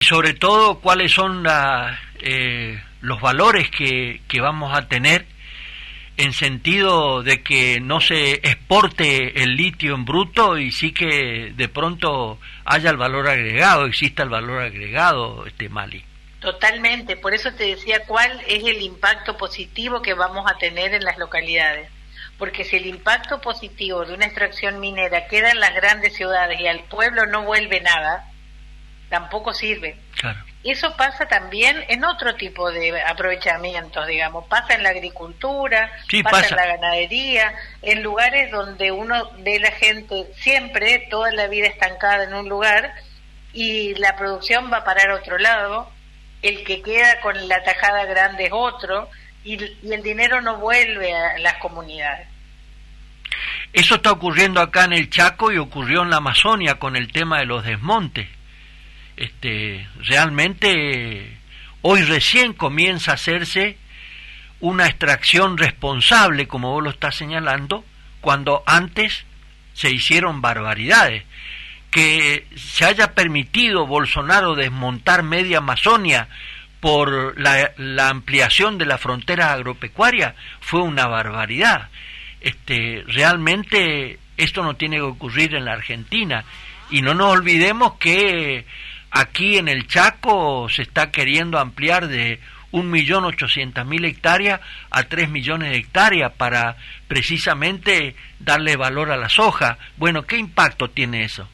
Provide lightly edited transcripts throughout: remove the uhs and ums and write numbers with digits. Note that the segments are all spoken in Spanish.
Y sobre todo, cuáles son los valores que vamos a tener en sentido de que no se exporte el litio en bruto y sí que de pronto haya el valor agregado, exista el valor agregado, Mali. Totalmente, por eso te decía cuál es el impacto positivo que vamos a tener en las localidades. Porque si el impacto positivo de una extracción minera queda en las grandes ciudades y al pueblo no vuelve nada, tampoco sirve. Claro. Eso pasa también en otro tipo de aprovechamientos, digamos, pasa en la agricultura, sí, pasa en la ganadería, en lugares donde uno ve la gente siempre, toda la vida estancada en un lugar y la producción va a parar a otro lado, el que queda con la tajada grande es otro y el dinero no vuelve a las comunidades. Eso está ocurriendo acá en el Chaco y ocurrió en la Amazonia con el tema de los desmontes. Realmente hoy recién comienza a hacerse una extracción responsable, como vos lo estás señalando, cuando antes se hicieron barbaridades. Que se haya permitido Bolsonaro desmontar media Amazonia por la ampliación de la frontera agropecuaria fue una barbaridad. Realmente esto no tiene que ocurrir en la Argentina y no nos olvidemos que aquí en el Chaco se está queriendo ampliar de 1.800.000 hectáreas a 3 millones de hectáreas para precisamente darle valor a la soja. Bueno, ¿qué impacto tiene eso?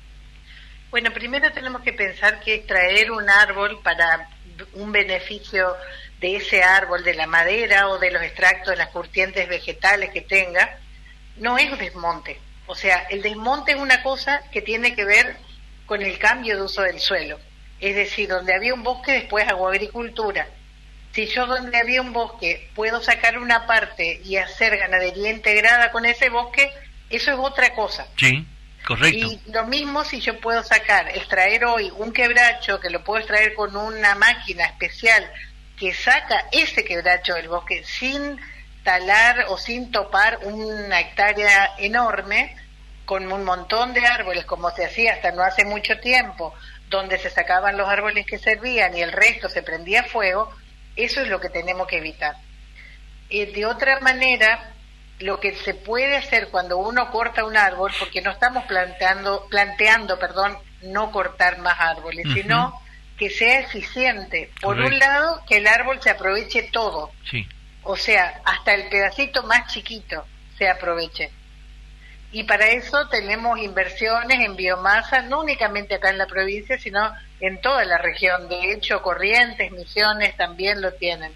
Bueno, primero tenemos que pensar que extraer un árbol para un beneficio de ese árbol, de la madera o de los extractos de las curtientes vegetales que tenga, no es desmonte. O sea, el desmonte es una cosa que tiene que ver con el cambio de uso del suelo. Es decir, donde había un bosque después hago agricultura. Si yo donde había un bosque puedo sacar una parte y hacer ganadería integrada con ese bosque, eso es otra cosa. Sí. Correcto. Y lo mismo si yo puedo extraer hoy un quebracho, que lo puedo extraer con una máquina especial que saca ese quebracho del bosque sin talar o sin topar una hectárea enorme, con un montón de árboles, como se hacía hasta no hace mucho tiempo, donde se sacaban los árboles que servían y el resto se prendía fuego, eso es lo que tenemos que evitar. De otra manera, lo que se puede hacer cuando uno corta un árbol, porque no estamos planteando, no cortar más árboles, sino que sea eficiente. Por un lado, que el árbol se aproveche todo. Sí. O sea, hasta el pedacito más chiquito se aproveche. Y para eso tenemos inversiones en biomasa, no únicamente acá en la provincia, sino en toda la región. De hecho, Corrientes, Misiones también lo tienen.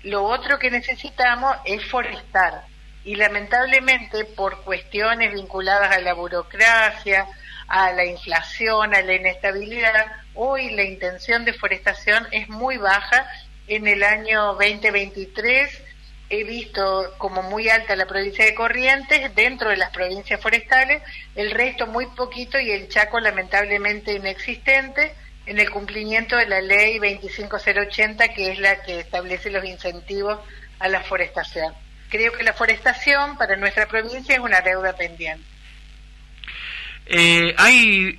Lo otro que necesitamos es forestar. Y lamentablemente por cuestiones vinculadas a la burocracia, a la inflación, a la inestabilidad, hoy la intención de forestación es muy baja. En el año 2023 he visto como muy alta la provincia de Corrientes, dentro de las provincias forestales, el resto muy poquito y el Chaco lamentablemente inexistente en el cumplimiento de la ley 25080, que es la que establece los incentivos a la forestación. Creo que la forestación para nuestra provincia es una deuda pendiente. Hay,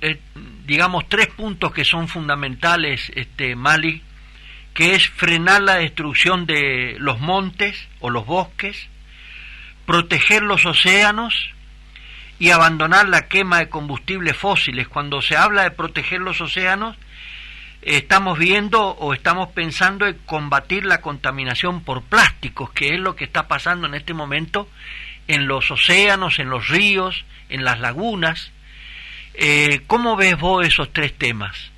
digamos, 3 puntos que son fundamentales, Mali, que es frenar la destrucción de los montes o los bosques, proteger los océanos y abandonar la quema de combustibles fósiles. Cuando se habla de proteger los océanos, estamos viendo o estamos pensando en combatir la contaminación por plásticos, que es lo que está pasando en este momento en los océanos, en los ríos, en las lagunas. ¿Cómo ves vos esos 3 temas?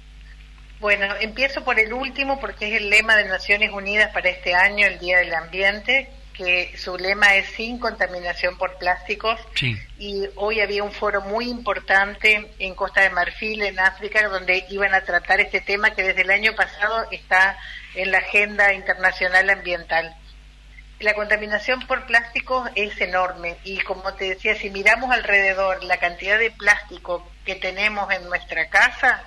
Bueno, empiezo por el último porque es el lema de Naciones Unidas para este año, el Día del Ambiente, que su lema es sin contaminación por plásticos. Sí. Y hoy había un foro muy importante en Costa de Marfil, en África, donde iban a tratar este tema que desde el año pasado está en la agenda internacional ambiental. La contaminación por plásticos es enorme y, como te decía, si miramos alrededor la cantidad de plástico que tenemos en nuestra casa,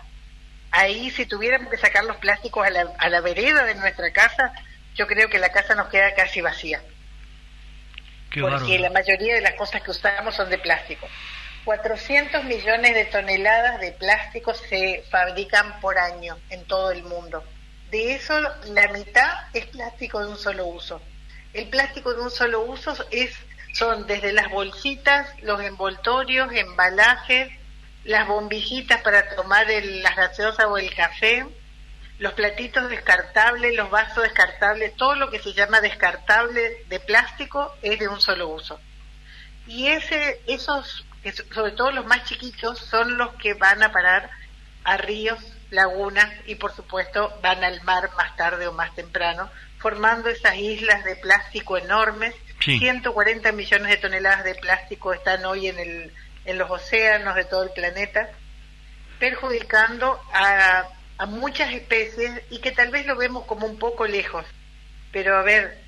ahí si tuviéramos que sacar los plásticos a la vereda de nuestra casa, yo creo que la casa nos queda casi vacía. Qué porque bárbaro. La mayoría de las cosas que usamos son de plástico. 400 millones de toneladas de plástico se fabrican por año en todo el mundo. De eso, la mitad es plástico de un solo uso. El plástico de un solo uso son desde las bolsitas, los envoltorios, embalajes, las bombillitas para tomar las gaseosas o el café, los platitos descartables, los vasos descartables, todo lo que se llama descartable de plástico es de un solo uso. Y esos, sobre todo los más chiquitos, son los que van a parar a ríos, lagunas y por supuesto van al mar más tarde o más temprano, formando esas islas de plástico enormes. Sí. 140 millones de toneladas de plástico están hoy en los océanos de todo el planeta, perjudicando a muchas especies y que tal vez lo vemos como un poco lejos. Pero a ver,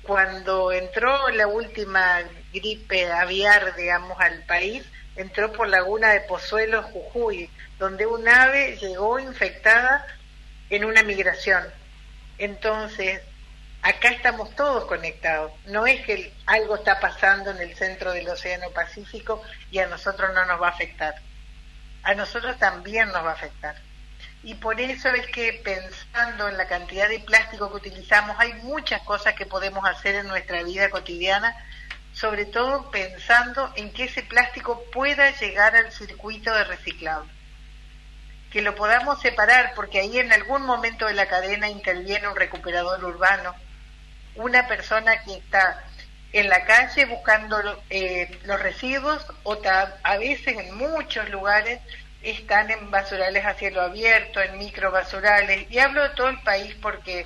cuando entró la última gripe aviar, digamos, al país, entró por Laguna de Pozuelo, Jujuy, donde un ave llegó infectada en una migración. Entonces, acá estamos todos conectados. No es que algo está pasando en el centro del Océano Pacífico y a nosotros no nos va a afectar. A nosotros también nos va a afectar. Y por eso es que pensando en la cantidad de plástico que utilizamos, hay muchas cosas que podemos hacer en nuestra vida cotidiana, sobre todo pensando en que ese plástico pueda llegar al circuito de reciclado. Que lo podamos separar, porque ahí en algún momento de la cadena interviene un recuperador urbano, una persona que está en la calle buscando los residuos, o a veces en muchos lugares están en basurales a cielo abierto, en microbasurales, y hablo de todo el país porque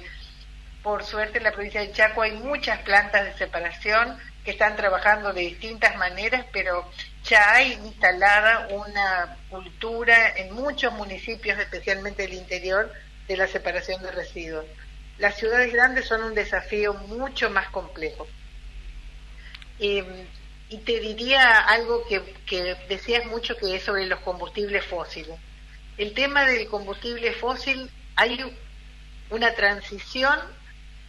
por suerte en la provincia de Chaco hay muchas plantas de separación que están trabajando de distintas maneras, pero ya hay instalada una cultura en muchos municipios, especialmente del interior, de la separación de residuos. Las ciudades grandes son un desafío mucho más complejo. Y te diría algo que decías mucho, que es sobre los combustibles fósiles. El tema del combustible fósil, hay una transición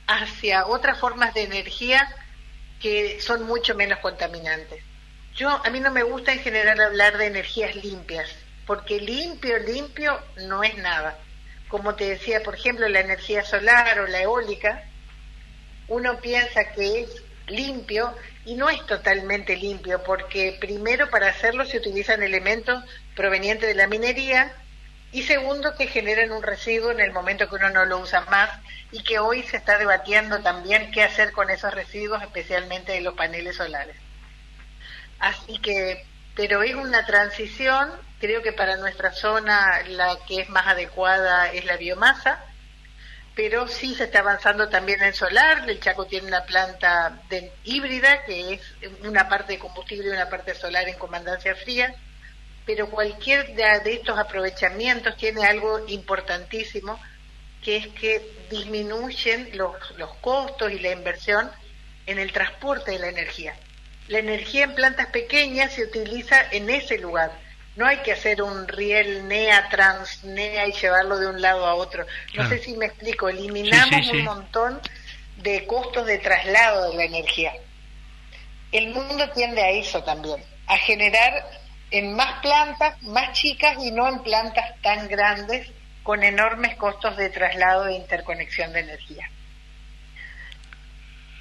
hacia otras formas de energía que son mucho menos contaminantes. A mí no me gusta en general hablar de energías limpias, porque limpio no es nada. Como te decía, por ejemplo, la energía solar o la eólica, uno piensa que es limpio y no es totalmente limpio, porque primero para hacerlo se utilizan elementos provenientes de la minería y segundo que generan un residuo en el momento que uno no lo usa más, y que hoy se está debatiendo también qué hacer con esos residuos, especialmente de los paneles solares. Así que, pero es una transición. Creo que para nuestra zona la que es más adecuada es la biomasa, pero sí se está avanzando también en solar. El Chaco tiene una planta híbrida que es una parte de combustible y una parte solar en Comandancia Fría, pero cualquier de estos aprovechamientos tiene algo importantísimo, que es que disminuyen los costos y la inversión en el transporte de la energía. La energía en plantas pequeñas se utiliza en ese lugar. No hay que hacer un riel NEA, TransNEA y llevarlo de un lado a otro. No sé si me explico. Eliminamos un montón de costos de traslado de la energía. El mundo tiende a eso también, a generar en más plantas, más chicas y no en plantas tan grandes con enormes costos de traslado e interconexión de energía.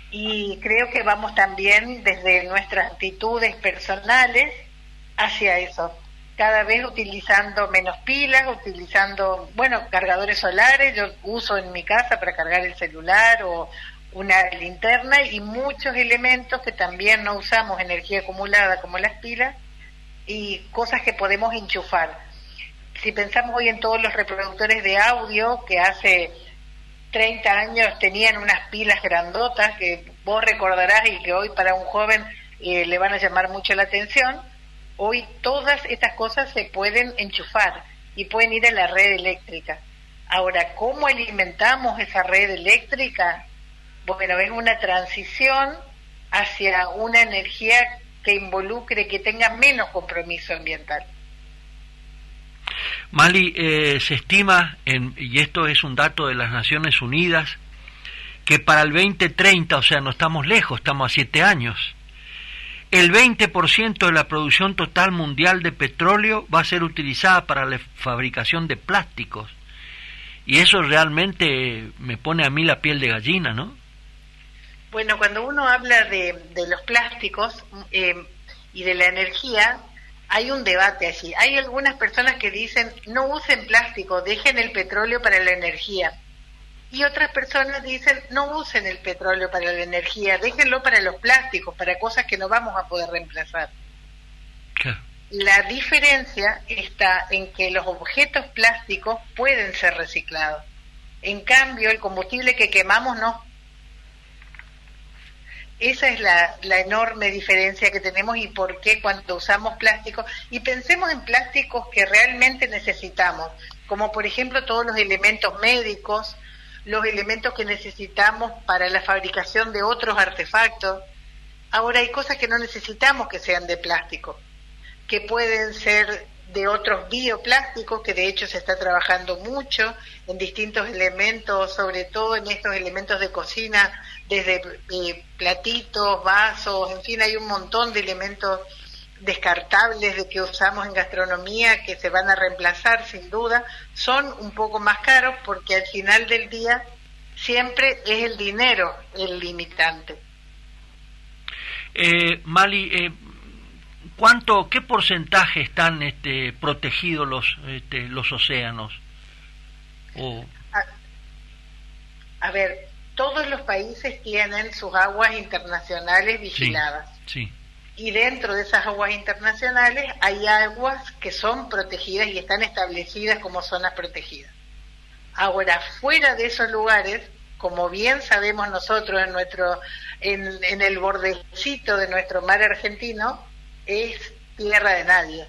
Y creo que vamos también desde nuestras actitudes personales hacia eso, cada vez utilizando menos pilas, utilizando, cargadores solares. Yo uso en mi casa para cargar el celular o una linterna, y muchos elementos que también no usamos energía acumulada como las pilas, y cosas que podemos enchufar. Si pensamos hoy en todos los reproductores de audio que hace 30 años tenían unas pilas grandotas que vos recordarás y que hoy para un joven le van a llamar mucho la atención, hoy todas estas cosas se pueden enchufar y pueden ir a la red eléctrica. Ahora, ¿cómo alimentamos esa red eléctrica? Bueno, es una transición hacia una energía que involucre, que tenga menos compromiso ambiental. Mali, se estima, y esto es un dato de las Naciones Unidas, que para el 2030, o sea, no estamos lejos, estamos a 7 años, el 20% de la producción total mundial de petróleo va a ser utilizada para la fabricación de plásticos. Y eso realmente me pone a mí la piel de gallina, ¿no? Bueno, cuando uno habla de los plásticos y de la energía, hay un debate allí. Hay algunas personas que dicen, no usen plástico, dejen el petróleo para la energía. Y otras personas dicen, no usen el petróleo para la energía, déjenlo para los plásticos, para cosas que no vamos a poder reemplazar. ¿Qué? La diferencia está en que los objetos plásticos pueden ser reciclados. En cambio, el combustible que quemamos no. Esa es la enorme diferencia que tenemos y por qué cuando usamos plástico, y pensemos en plásticos que realmente necesitamos, como por ejemplo todos los elementos médicos, los elementos que necesitamos para la fabricación de otros artefactos. Ahora hay cosas que no necesitamos que sean de plástico, que pueden ser de otros bioplásticos, que de hecho se está trabajando mucho en distintos elementos, sobre todo en estos elementos de cocina, desde platitos, vasos, en fin, hay un montón de elementos descartables de que usamos en gastronomía que se van a reemplazar sin duda. Son un poco más caros porque al final del día siempre es el dinero el limitante. Mali, ¿qué porcentaje están protegidos los océanos? A ver, todos los países tienen sus aguas internacionales vigiladas. Sí. Y dentro de esas aguas internacionales hay aguas que son protegidas y están establecidas como zonas protegidas. Ahora, fuera de esos lugares, como bien sabemos nosotros en el bordecito de nuestro mar argentino, es tierra de nadie.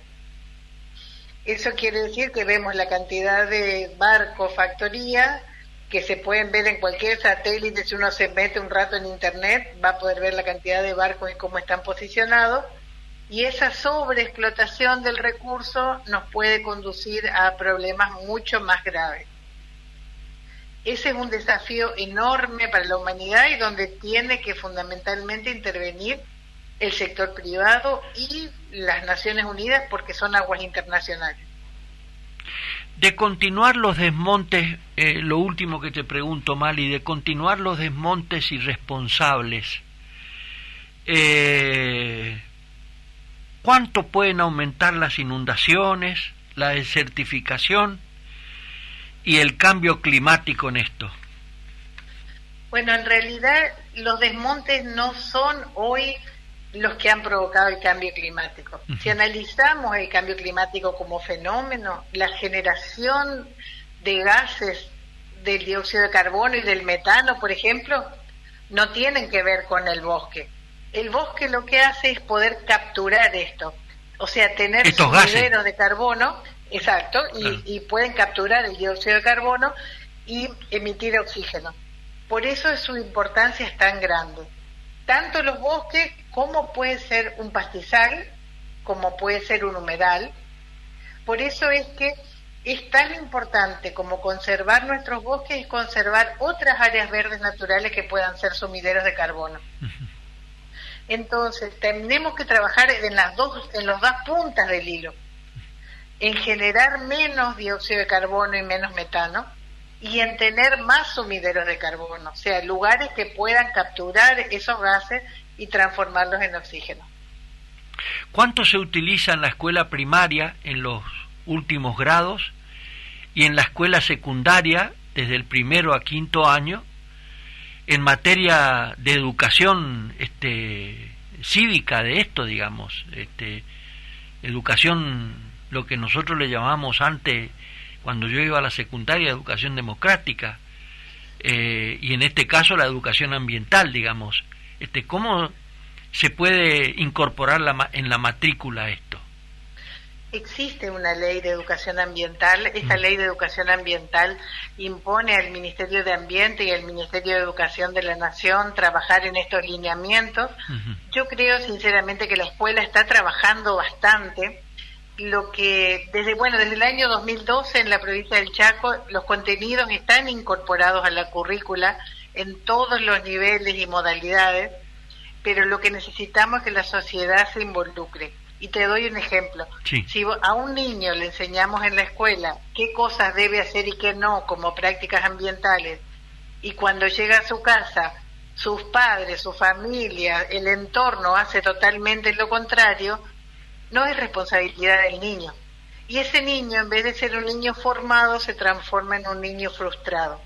Eso quiere decir que vemos la cantidad de barcos, factorías, que se pueden ver en cualquier satélite. Si uno se mete un rato en internet va a poder ver la cantidad de barcos y cómo están posicionados, y esa sobreexplotación del recurso nos puede conducir a problemas mucho más graves. Ese es un desafío enorme para la humanidad y donde tiene que fundamentalmente intervenir el sector privado y las Naciones Unidas, porque son aguas internacionales. De continuar los desmontes, lo último que te pregunto, Mali, de continuar los desmontes irresponsables, ¿cuánto pueden aumentar las inundaciones, la desertificación y el cambio climático en esto? Bueno, en realidad los desmontes no son hoy los que han provocado el cambio climático. Si analizamos el cambio climático como fenómeno, la generación de gases del dióxido de carbono y del metano, por ejemplo, no tienen que ver con el bosque. El bosque lo que hace es poder capturar esto, o sea, tener sumideros de carbono, exacto, y pueden capturar el dióxido de carbono y emitir oxígeno. Por eso su importancia es tan grande. Tanto los bosques como puede ser un pastizal, como puede ser un humedal. Por eso es que es tan importante como conservar nuestros bosques, es conservar otras áreas verdes naturales que puedan ser sumideros de carbono. Entonces, tenemos que trabajar en las dos puntas del hilo, en generar menos dióxido de carbono y menos metano, y en tener más sumideros de carbono, o sea, lugares que puedan capturar esos gases y transformarlos en oxígeno. ¿Cuánto se utiliza en la escuela primaria, en los últimos grados, y en la escuela secundaria, desde el 1º a 5º año, en materia de educación cívica de esto, digamos, educación, lo que nosotros le llamamos antes, cuando yo iba a la secundaria, educación democrática, y en este caso la educación ambiental, digamos, ¿cómo se puede incorporar en la matrícula esto? Existe una ley de educación ambiental. Esta ley de educación ambiental impone al Ministerio de Ambiente y al Ministerio de Educación de la Nación trabajar en estos lineamientos. Yo creo sinceramente que la escuela está trabajando bastante. Lo que desde el año 2012 en la provincia del Chaco los contenidos están incorporados a la currícula en todos los niveles y modalidades. pero lo que necesitamos es que la sociedad se involucre. Y te doy un ejemplo. Sí. Si a un niño le enseñamos en la escuela qué cosas debe hacer y qué no, como prácticas ambientales, y cuando llega a su casa, sus padres, su familia, el entorno hace totalmente lo contrario, no es responsabilidad del niño. Y ese niño, en vez de ser un niño formado, se transforma en un niño frustrado.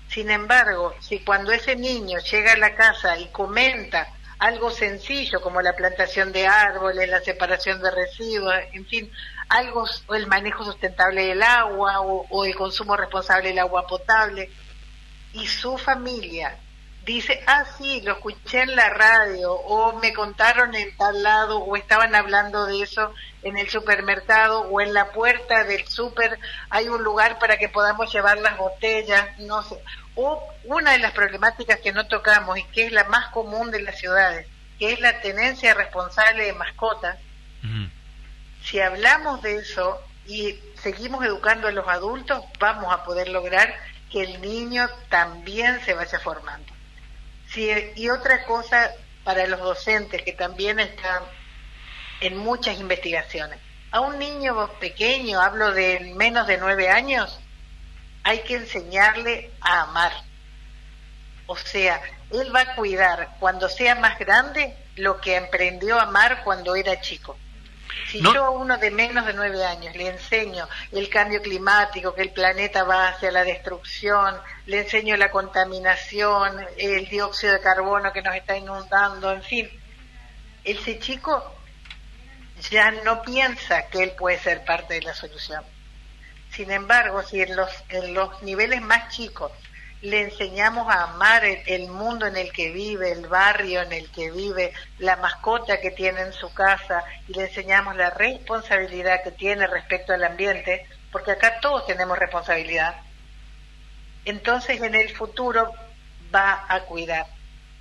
Sin embargo, si cuando ese niño llega a la casa y comenta algo sencillo como la plantación de árboles, la separación de residuos, en fin, algo, o el manejo sustentable del agua o el consumo responsable del agua potable, y su familia dice, sí, lo escuché en la radio, o me contaron en tal lado, o estaban hablando de eso en el supermercado, o en la puerta del súper hay un lugar para que podamos llevar las botellas, no sé. O una de las problemáticas que no tocamos y que es la más común de las ciudades, que es la tenencia responsable de mascotas. Si hablamos de eso y seguimos educando a los adultos, vamos a poder lograr que el niño también se vaya formando. Sí, y otra cosa para los docentes que también están en muchas investigaciones. A un niño pequeño, hablo de menos de 9 años, hay que enseñarle a amar. O sea, él va a cuidar cuando sea más grande lo que aprendió a amar cuando era chico. Si yo a uno de menos de 9 años le enseño el cambio climático, que el planeta va hacia la destrucción, le enseño la contaminación, el dióxido de carbono que nos está inundando, en fin, ese chico ya no piensa que él puede ser parte de la solución. Sin embargo, si en los niveles más chicos le enseñamos a amar el mundo en el que vive, el barrio en el que vive, la mascota que tiene en su casa, y le enseñamos la responsabilidad que tiene respecto al ambiente, porque acá todos tenemos responsabilidad, entonces en el futuro va a cuidar.